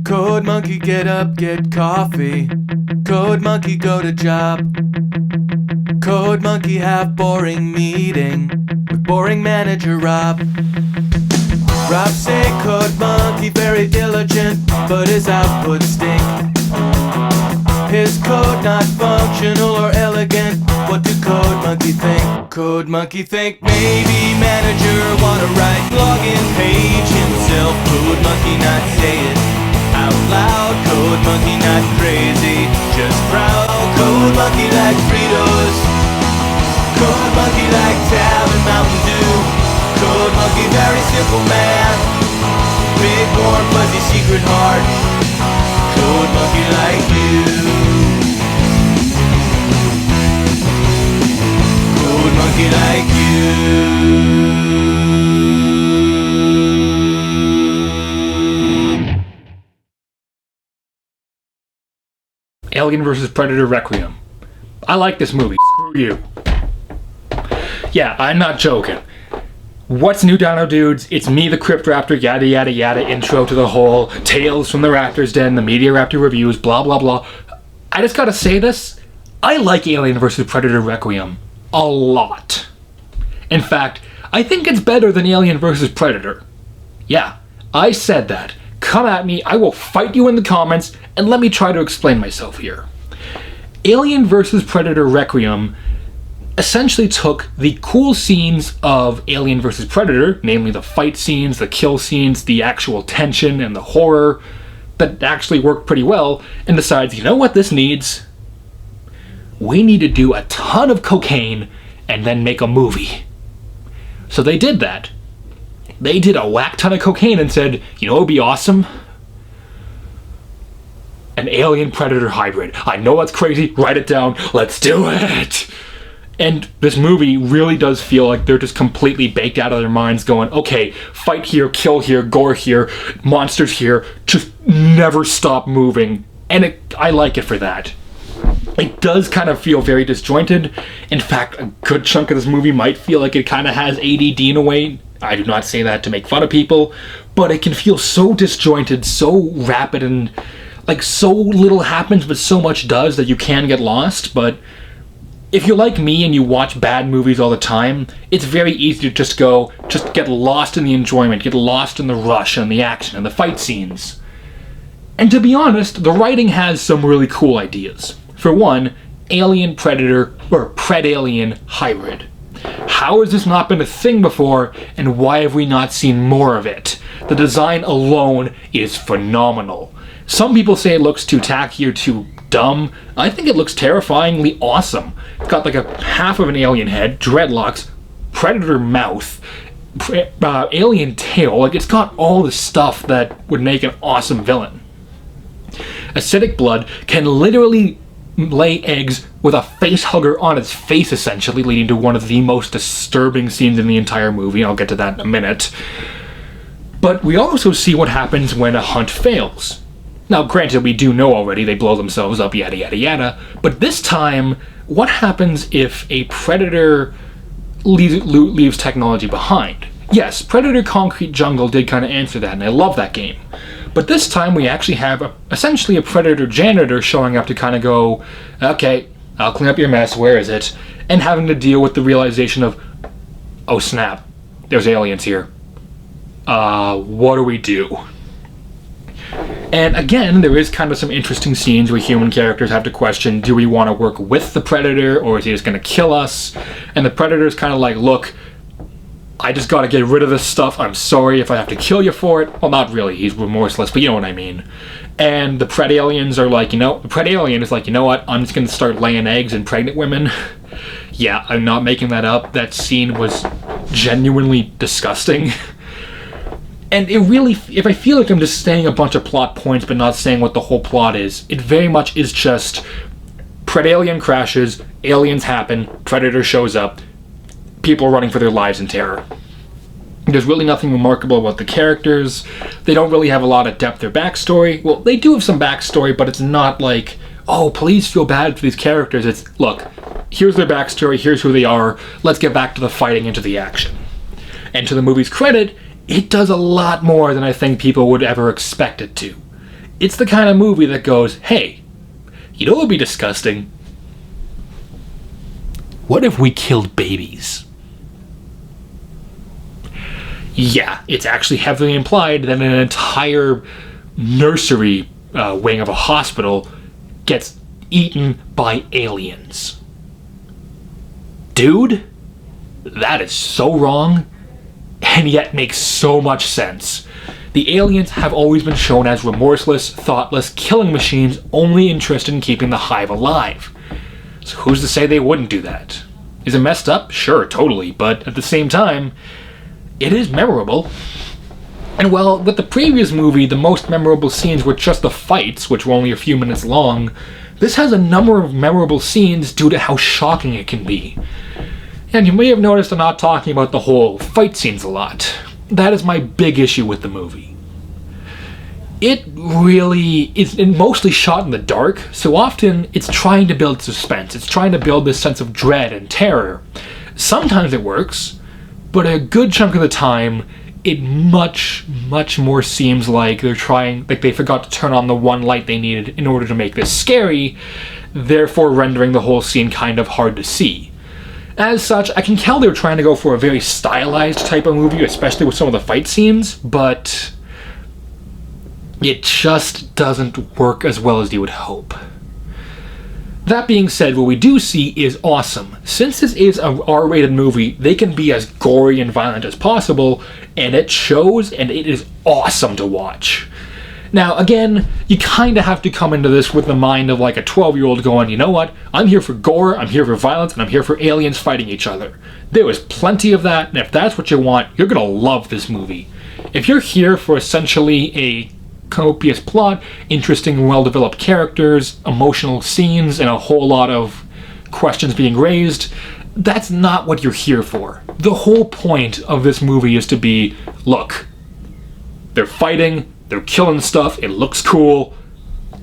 Code monkey, get up, get coffee. Code monkey, go to job. Code monkey, have boring meeting with boring manager Rob. Rob say code monkey very diligent, but his output stink. His code not functional or elegant. What do code monkey think? Code monkey think maybe manager wanna write login page himself. Code monkey not say it out loud. Code monkey not crazy, just proud. Code monkey like Fritos. Code monkey like Tab and Mountain Dew. Code monkey very simple man. Big warm fuzzy secret heart. Code monkey like you. Code monkey like you. Alien vs. Predator Requiem. I like this movie. Screw you. Yeah, I'm not joking. What's new, Dunno dudes? It's me, the Crypt Raptor, yada yada yada, intro to the whole Tales from the Raptor's Den, the Media Raptor reviews, blah blah blah. I just gotta say this. I like Alien vs. Predator Requiem a lot. In fact, I think it's better than Alien vs. Predator. Yeah, I said that. Come at me, I will fight you in the comments, and let me try to explain myself here. Alien vs. Predator Requiem essentially took the cool scenes of Alien vs. Predator, namely the fight scenes, the kill scenes, the actual tension, and the horror that actually worked pretty well, and decides, you know what this needs? We need to do a ton of cocaine and then make a movie. So they did that. They did a whack ton of cocaine and said, you know what would be awesome? An Alien Predator hybrid. I know that's crazy, write it down, let's do it! And this movie really does feel like they're just completely baked out of their minds going, okay, fight here, kill here, gore here, monsters here, just never stop moving. And I like it for that. It does kind of feel very disjointed. In fact, a good chunk of this movie might feel like it kind of has ADD in a way. I do not say that to make fun of people, but it can feel so disjointed, so rapid, and like so little happens but so much does that you can get lost. But if you're like me and you watch bad movies all the time, it's very easy to just get lost in the enjoyment, get lost in the rush and the action and the fight scenes. And to be honest, the writing has some really cool ideas. For one, Alien Predator or Pred-Alien hybrid. How has this not been a thing before, and why have we not seen more of it? The design alone is phenomenal. Some people say it looks too tacky or too dumb. I think it looks terrifyingly awesome. It's got like a half of an alien head, dreadlocks, predator mouth, alien tail. Like, it's got all the stuff that would make an awesome villain. Acidic blood can literally lay eggs with a face hugger on its face, essentially, leading to one of the most disturbing scenes in the entire movie. I'll get to that in a minute. But we also see what happens when a hunt fails. Now, granted, we do know already they blow themselves up, yada yada yada, but this time, what happens if a predator leaves technology behind? Yes, Predator Concrete Jungle did kind of answer that, and I love that game. But this time we actually have essentially a Predator janitor showing up to kind of go, okay, I'll clean up your mess, where is it? And having to deal with the realization of, oh snap, there's aliens here. What do we do? And again, there is kind of some interesting scenes where human characters have to question, do we want to work with the Predator, or is he just going to kill us? And the Predator's kind of like, look, I just gotta get rid of this stuff. I'm sorry if I have to kill you for it. Well, not really. He's remorseless, but you know what I mean. And the Pred-Aliens are like, the Pred-Alien is like, you know what? I'm just gonna start laying eggs in pregnant women. Yeah, I'm not making that up. That scene was genuinely disgusting. And it really, if I feel like I'm just saying a bunch of plot points but not saying what the whole plot is, it very much is just Pred-Alien crashes, aliens happen, Predator shows up, people are running for their lives in terror. There's really nothing remarkable about the characters. They don't really have a lot of depth or backstory. Well, they do have some backstory, but it's not like, oh, please feel bad for these characters. It's, look, here's their backstory, here's who they are, let's get back to the fighting and to the action. And to the movie's credit, it does a lot more than I think people would ever expect it to. It's the kind of movie that goes, hey, you know what would be disgusting? What if we killed babies? Yeah, it's actually heavily implied that an entire nursery wing of a hospital gets eaten by aliens. Dude, that is so wrong, and yet makes so much sense. The aliens have always been shown as remorseless, thoughtless, killing machines only interested in keeping the hive alive. So who's to say they wouldn't do that? Is it messed up? Sure, totally, but at the same time, it is memorable. And well, with the previous movie, the most memorable scenes were just the fights, which were only a few minutes long. This has a number of memorable scenes due to how shocking it can be. And you may have noticed I'm not talking about the whole fight scenes a lot. That is my big issue with the movie. It really is mostly shot in the dark, so often it's trying to build suspense. It's trying to build this sense of dread and terror. Sometimes it works, but a good chunk of the time, it much more seems like they forgot to turn on the one light they needed in order to make this scary, therefore rendering the whole scene kind of hard to see. As such, I can tell they were trying to go for a very stylized type of movie, especially with some of the fight scenes, but it just doesn't work as well as you would hope. That being said, what we do see is awesome. Since this is an R-rated movie, they can be as gory and violent as possible, and it shows, and it is awesome to watch. Now, again, you kind of have to come into this with the mind of like a 12-year-old going, you know what, I'm here for gore, I'm here for violence, and I'm here for aliens fighting each other. There is plenty of that, and if that's what you want, you're going to love this movie. If you're here for essentially a copious plot, interesting, well-developed characters, emotional scenes, and a whole lot of questions being raised, that's not what you're here for. The whole point of this movie is to be, look, they're fighting, they're killing stuff, it looks cool,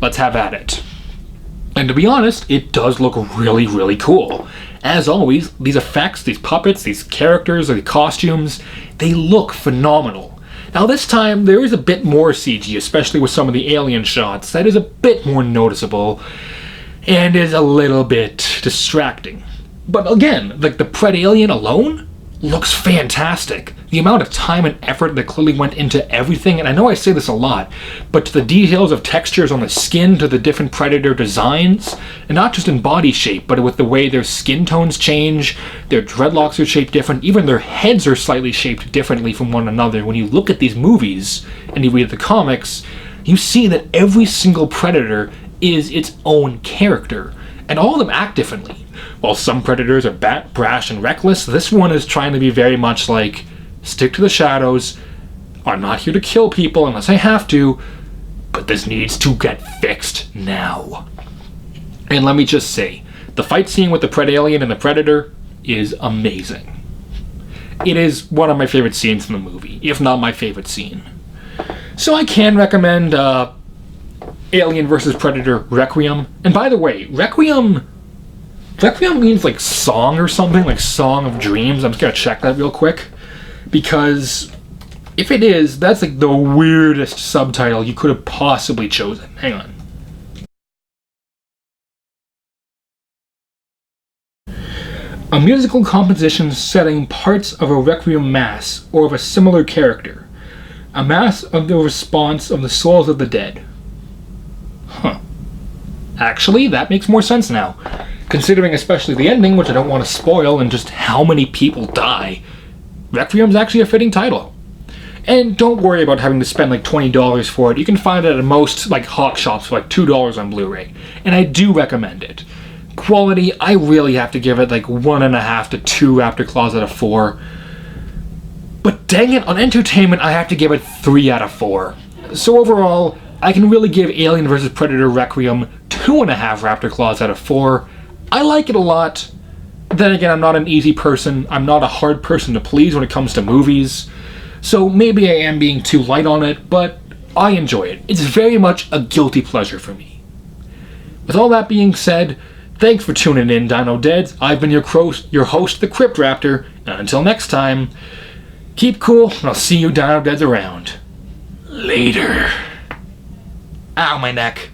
let's have at it. And to be honest, it does look really cool. As always, these effects, these puppets, these characters, the costumes, they look phenomenal. Now this time, there is a bit more CG, especially with some of the alien shots, that is a bit more noticeable, and is a little bit distracting. But again, like the Pred Alien alone looks fantastic. The amount of time and effort that clearly went into everything, and I know I say this a lot, but to the details of textures on the skin, to the different Predator designs, and not just in body shape, but with the way their skin tones change, their dreadlocks are shaped different, even their heads are slightly shaped differently from one another. When you look at these movies, and you read the comics, you see that every single Predator is its own character, and all of them act differently. While some Predators are brash and reckless, this one is trying to be very much like, stick to the shadows, I'm not here to kill people unless I have to, but this needs to get fixed now. And let me just say, the fight scene with the Pred Alien and the Predator is amazing. It is one of my favorite scenes in the movie, if not my favorite scene. So I can recommend Alien vs. Predator Requiem. And by the way, Requiem means like song or something, like Song of Dreams. I'm just gonna check that real quick, because if it is, that's like the weirdest subtitle you could have possibly chosen. Hang on. A musical composition setting parts of a Requiem Mass or of a similar character. A mass of the response of the souls of the dead. Huh. Actually, that makes more sense now. Considering especially the ending, which I don't want to spoil, and just how many people die, Requiem's actually a fitting title. And don't worry about having to spend like $20 for it. You can find it at most like hawk shops for like $2 on Blu-ray. And I do recommend it. Quality, I really have to give it like 1.5 to 2 Raptor Claws out of 4. But dang it, on entertainment, I have to give it 3 out of 4. So overall, I can really give Alien vs. Predator Requiem 2.5 Raptor Claws out of 4. I like it a lot. Then again, I'm not an easy person. I'm not a hard person to please when it comes to movies. So maybe I am being too light on it, but I enjoy it. It's very much a guilty pleasure for me. With all that being said, thanks for tuning in, Dino Deads. I've been your host, the Crypt Raptor, and until next time, keep cool, and I'll see you Dino Deads around. Later. Ow, my neck.